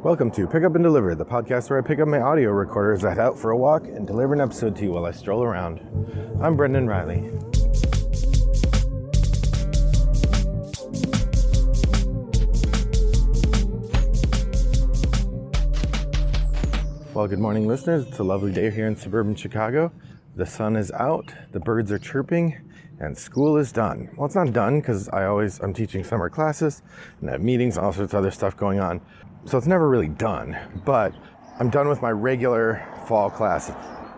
Welcome to Pick Up and Deliver, the podcast where I pick up my audio recorder as I head out for a walk and deliver an episode to you while I stroll around. I'm Brendan Riley. Well, good morning, listeners. It's a lovely day here in suburban Chicago. The sun is out, the birds are chirping, and school is done. Well, it's not done because I'm teaching summer classes and I have meetings, all sorts of other stuff going on. So it's never really done, but I'm done with my regular fall classes.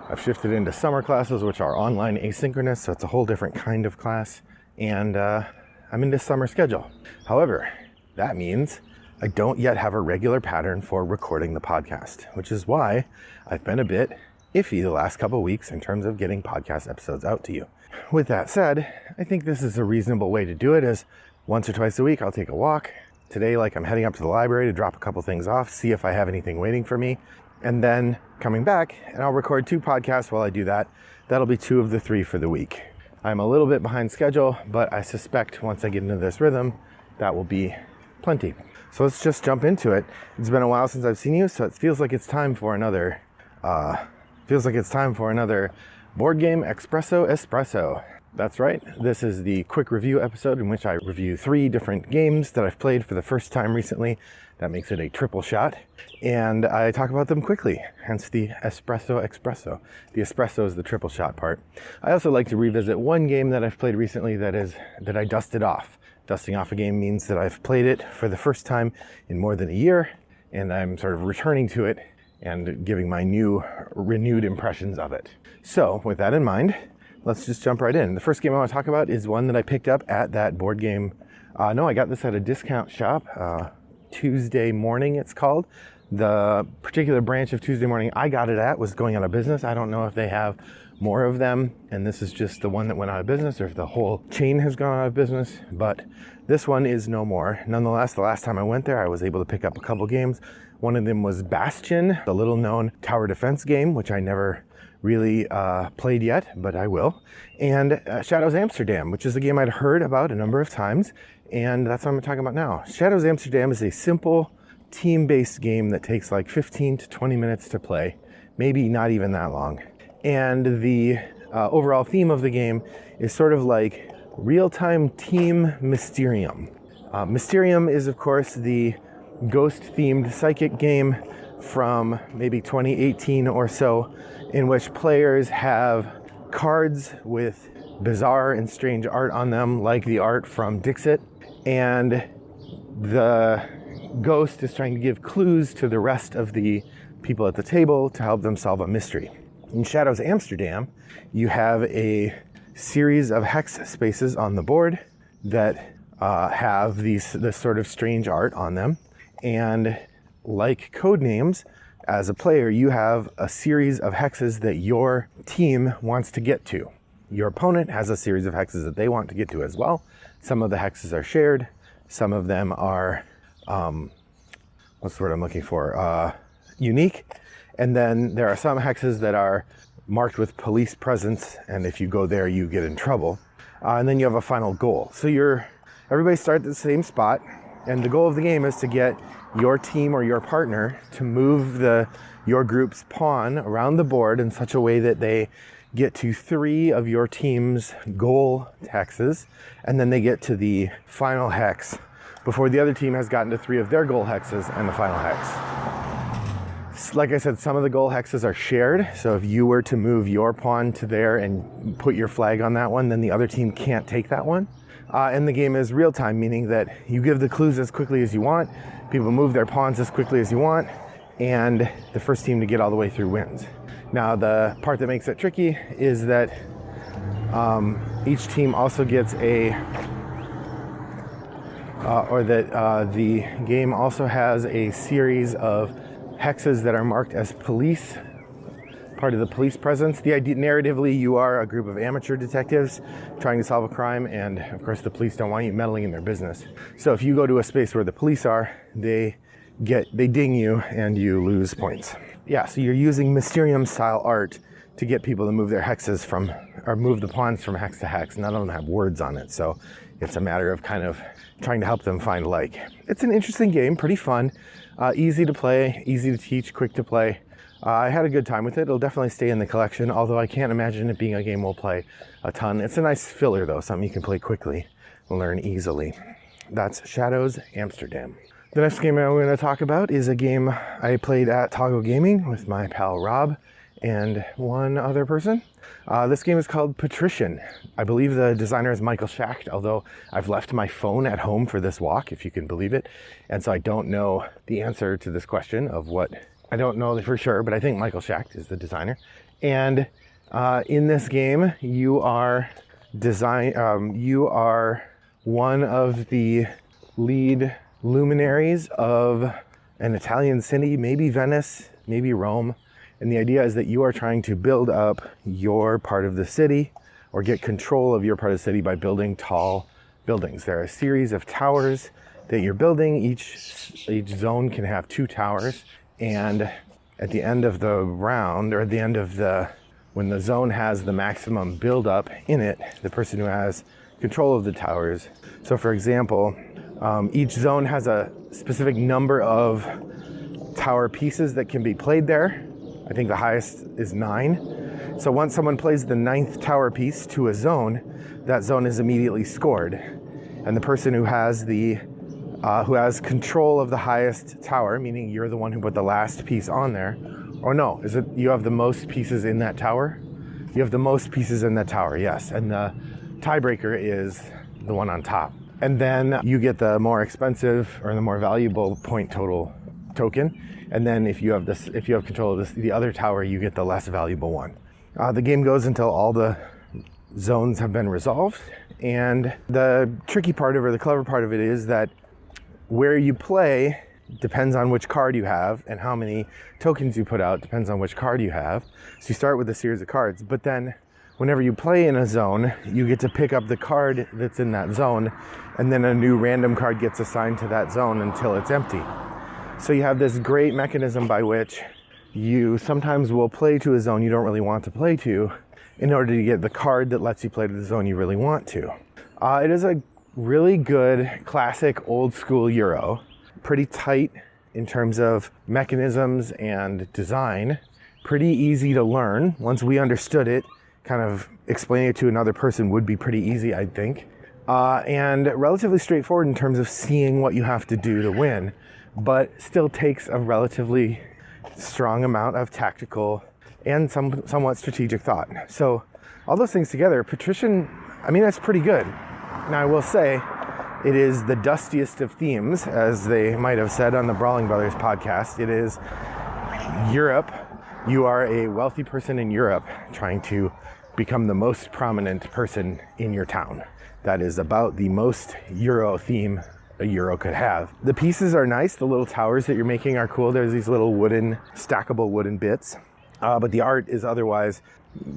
I've shifted into summer classes, which are online asynchronous, so it's a whole different kind of class, and I'm in this summer schedule. However, that means I don't yet have a regular pattern for recording the podcast, which is why I've been a bit iffy the last couple of weeks in terms of getting podcast episodes out to you. With that said, I think this is a reasonable way to do it, is once or twice a week I'll take a walk. Today, I'm heading up to the library to drop a couple things off, see if I have anything waiting for me, and then coming back, and I'll record 2 podcasts while I do that. That'll be 2 of the 3 for the week. I'm a little bit behind schedule, but I suspect once I get into this rhythm, that will be plenty. So let's just jump into it. It's been a while since I've seen you, so it feels like it's time for another board game espresso. That's right. This is the quick review episode in which I review 3 different games that I've played for the first time recently. That makes it a triple shot. And I talk about them quickly, hence the espresso. The espresso is the triple shot part. I also like to revisit one game that I've played recently that I dusted off. Dusting off a game means that I've played it for the first time in more than a year, and I'm sort of returning to it and giving my renewed impressions of it. So with that in mind, let's just jump right in. The first game I want to talk about is one that I picked up at that board game. I got this at a discount shop, Tuesday Morning it's called. The particular branch of Tuesday Morning I got it at was going out of business. I don't know if they have more of them, and this is just the one that went out of business, or if the whole chain has gone out of business, but this one is no more. Nonetheless, the last time I went there, I was able to pick up a couple games. One of them was Bastion, the little-known tower defense game, which I never really played yet, but I will. And Shadows Amsterdam, which is a game I'd heard about a number of times, and that's what I'm talking about now. Shadows Amsterdam is a simple team-based game that takes like 15 to 20 minutes to play, maybe not even that long. And the overall theme of the game is sort of like real-time team Mysterium. Mysterium is, of course, the ghost-themed psychic game from maybe 2018 or so, in which players have cards with bizarre and strange art on them, like the art from Dixit, and the ghost is trying to give clues to the rest of the people at the table to help them solve a mystery. In Shadows Amsterdam, you have a series of hex spaces on the board that have this sort of strange art on them, and like code names, as a player, you have a series of hexes that your team wants to get to. Your opponent has a series of hexes that they want to get to as well. Some of the hexes are shared. Some of them are, what's the word I'm looking for? Unique. And then there are some hexes that are marked with police presence, and if you go there, you get in trouble. And then you have a final goal. So everybody starts at the same spot, and the goal of the game is to get your team or your partner to move your group's pawn around the board in such a way that they get to 3 of your team's goal hexes, and then they get to the final hex before the other team has gotten to 3 of their goal hexes and the final hex. Like I said, some of the goal hexes are shared, so if you were to move your pawn to there and put your flag on that one, then the other team can't take that one. And the game is real time, meaning that you give the clues as quickly as you want, people move their pawns as quickly as you want, and the first team to get all the way through wins. Now, the part that makes it tricky is that each team also gets the game also has a series of hexes that are marked as police, part of the police presence. The idea, narratively, you are a group of amateur detectives trying to solve a crime, and of course the police don't want you meddling in their business. So if you go to a space where the police are, they ding you and you lose points. Yeah, so you're using Mysterium style art to get people to move their hexes move the pawns from hex to hex. None of them have words on it, so It's a matter of kind of trying to help them find like. It's an interesting game, pretty fun, easy to play, easy to teach, quick to play. I had a good time with it. It'll definitely stay in the collection, although I can't imagine it being a game we'll play a ton. It's a nice filler though, something you can play quickly and learn easily. That's Shadows Amsterdam. The next game I'm going to talk about is a game I played at Toggle Gaming with my pal Rob and one other person. This game is called Patrician. I believe the designer is Michael Schacht, although I've left my phone at home for this walk, if you can believe it. And so I don't know the answer to this question of what, I don't know for sure, but I think Michael Schacht is the designer. And in this game, you are one of the lead luminaries of an Italian city, maybe Venice, maybe Rome. And the idea is that you are trying to build up your part of the city or get control of your part of the city by building tall buildings. There are a series of towers that you're building. Each zone can have 2 towers. And at the end of the round, or at the end of when the zone has the maximum build up in it, the person who has control of the towers. So for example, each zone has a specific number of tower pieces that can be played there. I think the highest is 9. So once someone plays the 9th tower piece to a zone, that zone is immediately scored. And the person who has control of the highest tower, meaning you're the one who put the last piece on there, or no, is it you have the most pieces in that tower? You have the most pieces in that tower, yes. And the tiebreaker is the one on top. And then you get the more expensive or the more valuable point total token. And then if you have control of the other tower, you get the less valuable one. The game goes until all the zones have been resolved. And the tricky part of it, or the clever part of it, is that where you play depends on which card you have, and how many tokens you put out depends on which card you have. So you start with a series of cards, but then whenever you play in a zone, you get to pick up the card that's in that zone, and then a new random card gets assigned to that zone until it's empty. So you have this great mechanism by which you sometimes will play to a zone you don't really want to play to in order to get the card that lets you play to the zone you really want to. It is a really good, classic, old school Euro. Pretty tight in terms of mechanisms and design. Pretty easy to learn. Once we understood it, kind of explaining it to another person would be pretty easy, I think. And relatively straightforward in terms of seeing what you have to do to win, but still takes a relatively strong amount of tactical and somewhat strategic thought. So all those things together, Patrician, I mean, that's pretty good. Now I will say, it is the dustiest of themes, as they might have said on the Brawling Brothers podcast. It is Europe. You are a wealthy person in Europe trying to become the most prominent person in your town. That is about the most Euro theme a Euro could have. The pieces are nice. The little towers that you're making are cool. There's these little stackable wooden bits. But the art is otherwise,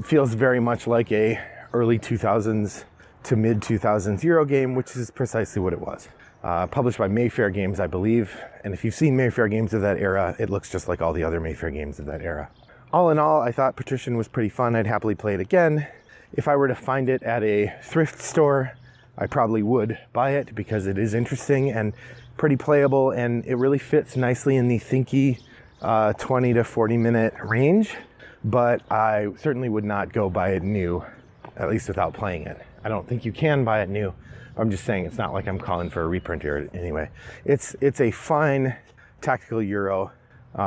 feels very much like a early 2000s to mid 2000s Euro game, which is precisely what it was. Published by Mayfair Games, I believe. And if you've seen Mayfair Games of that era, it looks just like all the other Mayfair games of that era. All in all, I thought Patrician was pretty fun. I'd happily play it again. If I were to find it at a thrift store, I probably would buy it because it is interesting and pretty playable, and it really fits nicely in the thinky 20 to 40 minute range. But I certainly would not go buy it new, at least without playing it. I don't think you can buy it new. I'm just saying it's not like I'm calling for a reprint here anyway. It's a fine tactical Euro,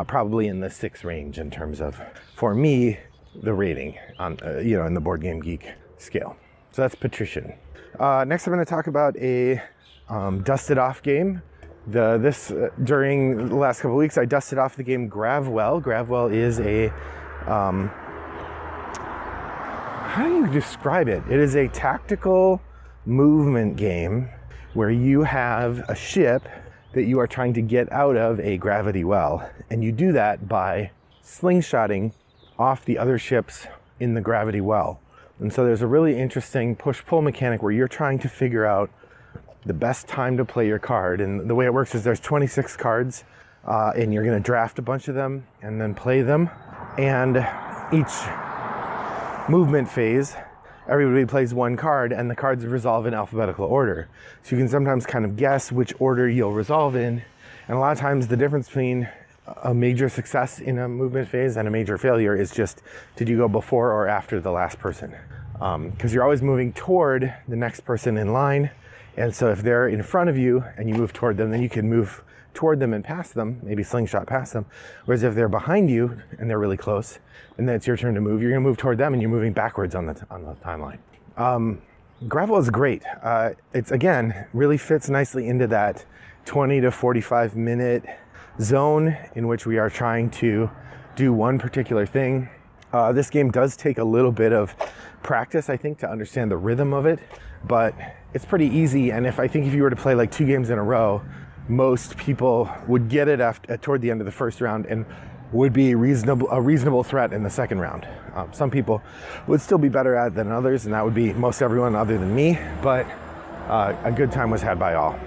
probably in the 6 range in terms of, for me, the rating on in the Board Game Geek scale. So that's Patrician. Next, I'm going to talk about a dusted off game. During the last couple of weeks, I dusted off the game Gravwell. Gravwell is a how do you describe it? It is a tactical movement game where you have a ship that you are trying to get out of a gravity well. And you do that by slingshotting off the other ships in the gravity well. And so there's a really interesting push-pull mechanic where you're trying to figure out the best time to play your card. And the way it works is there's 26 cards, and you're going to draft a bunch of them and then play them. And each movement phase, everybody plays one card and the cards resolve in alphabetical order. So you can sometimes kind of guess which order you'll resolve in. And a lot of times the difference between a major success in a movement phase and a major failure is just, did you go before or after the last person? Because you're always moving toward the next person in line. And so if they're in front of you and you move toward them, then you can move toward them and past them, maybe slingshot past them. Whereas if they're behind you and they're really close, and then it's your turn to move, you're gonna move toward them and you're moving backwards on the timeline. Gravwell is great. It's, again, really fits nicely into that 20 to 45 minute zone in which we are trying to do one particular thing. This game does take a little bit of practice, I think, to understand the rhythm of it, but it's pretty easy. And I think if you were to play like 2 games in a row, most people would get it toward the end of the first round and would be a reasonable threat in the second round. Some people would still be better at it than others, and that would be most everyone other than me, but a good time was had by all.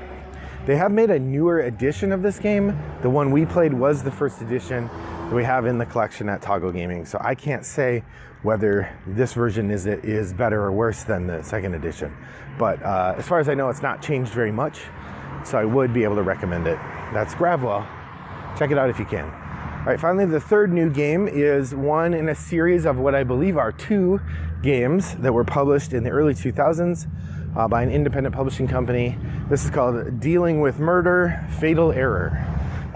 They have made a newer edition of this game. The one we played was the first edition that we have in the collection at Toggle Gaming, so I can't say whether this version is better or worse than the second edition. But as far as I know, it's not changed very much, so I would be able to recommend it. That's Gravwell. Check it out if you can. All right, finally, the third new game is one in a series of what I believe are 2 games that were published in the early 2000s by an independent publishing company. This is called Dealing with Murder, Fatal Error.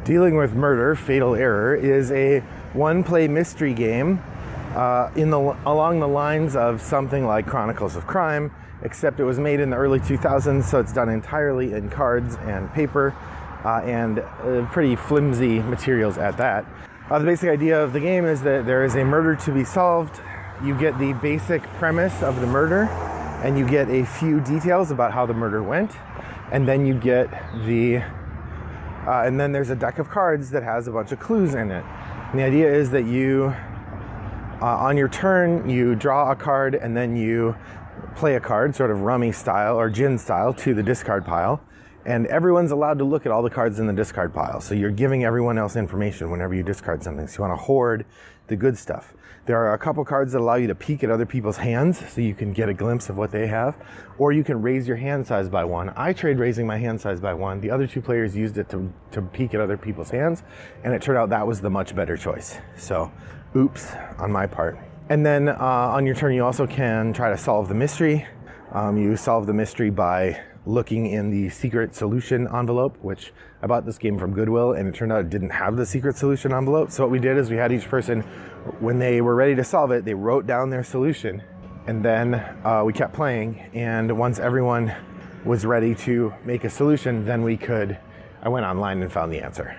Dealing with Murder, Fatal Error is a one-play mystery game along the lines of something like Chronicles of Crime, except it was made in the early 2000s, so it's done entirely in cards and paper and pretty flimsy materials at that. The basic idea of the game is that there is a murder to be solved. You get the basic premise of the murder, and you get a few details about how the murder went, and then you get and then there's a deck of cards that has a bunch of clues in it. And the idea is that you, on your turn, you draw a card and then you play a card, sort of rummy style or gin style, to the discard pile. And everyone's allowed to look at all the cards in the discard pile. So you're giving everyone else information whenever you discard something. So you want to hoard the good stuff. There are a couple cards that allow you to peek at other people's hands so you can get a glimpse of what they have. Or you can raise your hand size by 1. I tried raising my hand size by 1. The other 2 players used it to peek at other people's hands. And it turned out that was the much better choice. So oops on my part. And then on your turn, you also can try to solve the mystery. You solve the mystery by looking in the secret solution envelope, which I bought this game from Goodwill, and it turned out it didn't have the secret solution envelope. So what we did is we had each person, when they were ready to solve it, they wrote down their solution, and then we kept playing. And once everyone was ready to make a solution, then I went online and found the answer.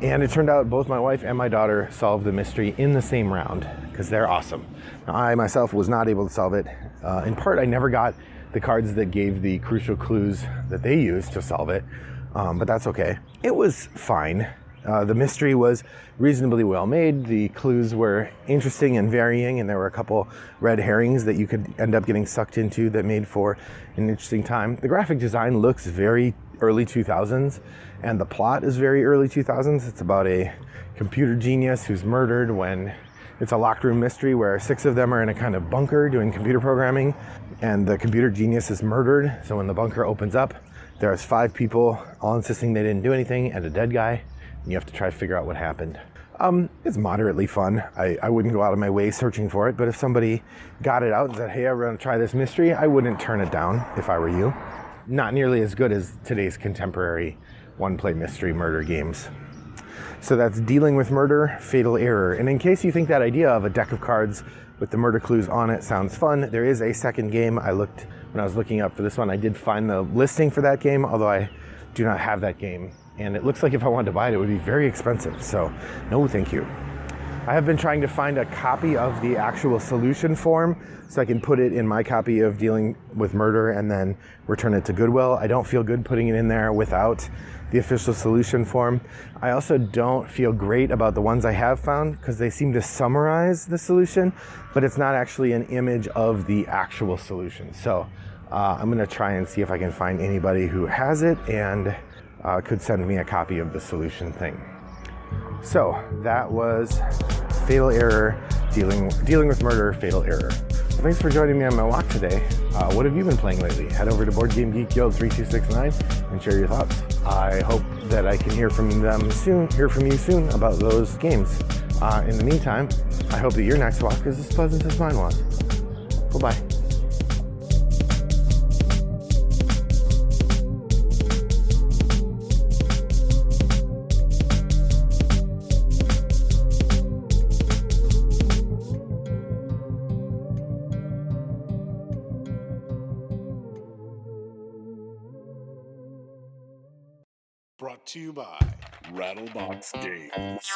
And it turned out both my wife and my daughter solved the mystery in the same round, because they're awesome. Now, I myself was not able to solve it. In part, I never got the cards that gave the crucial clues that they used to solve it, but that's okay. It was fine. The mystery was reasonably well made. The clues were interesting and varying, and there were a couple red herrings that you could end up getting sucked into that made for an interesting time. The graphic design looks very early 2000s, and the plot is very early 2000s. It's about a computer genius who's murdered when it's a locked room mystery where 6 of them are in a kind of bunker doing computer programming, and the computer genius is murdered. So when the bunker opens up, there's 5 people all insisting they didn't do anything and a dead guy, and you have to try to figure out what happened. It's moderately fun. I wouldn't go out of my way searching for it, but if somebody got it out and said, hey, we're gonna try this mystery, I wouldn't turn it down if I were you. Not nearly as good as today's contemporary one-play mystery murder games. So that's Dealing with Murder, Fatal Error. And in case you think that idea of a deck of cards with the murder clues on it sounds fun, there is a second game. When I was looking up for this one, I did find the listing for that game, although I do not have that game. And it looks like if I wanted to buy it, it would be very expensive. So no, thank you. I have been trying to find a copy of the actual solution form so I can put it in my copy of Dealing with Murder and then return it to Goodwill. I don't feel good putting it in there without the official solution form. I also don't feel great about the ones I have found because they seem to summarize the solution, but it's not actually an image of the actual solution. So I'm gonna try and see if I can find anybody who has it and could send me a copy of the solution thing. So that was Fatal Error, Dealing with Murder, Fatal Error. thanks for joining me on my walk today. What have you been playing lately? Head over to Board Game Geek Guild 3269 and share your thoughts. I hope that I can hear from you soon about those games. In the meantime, I hope that your next walk is as pleasant as mine was. Bye-bye. Brought to you by Rattlebox Games.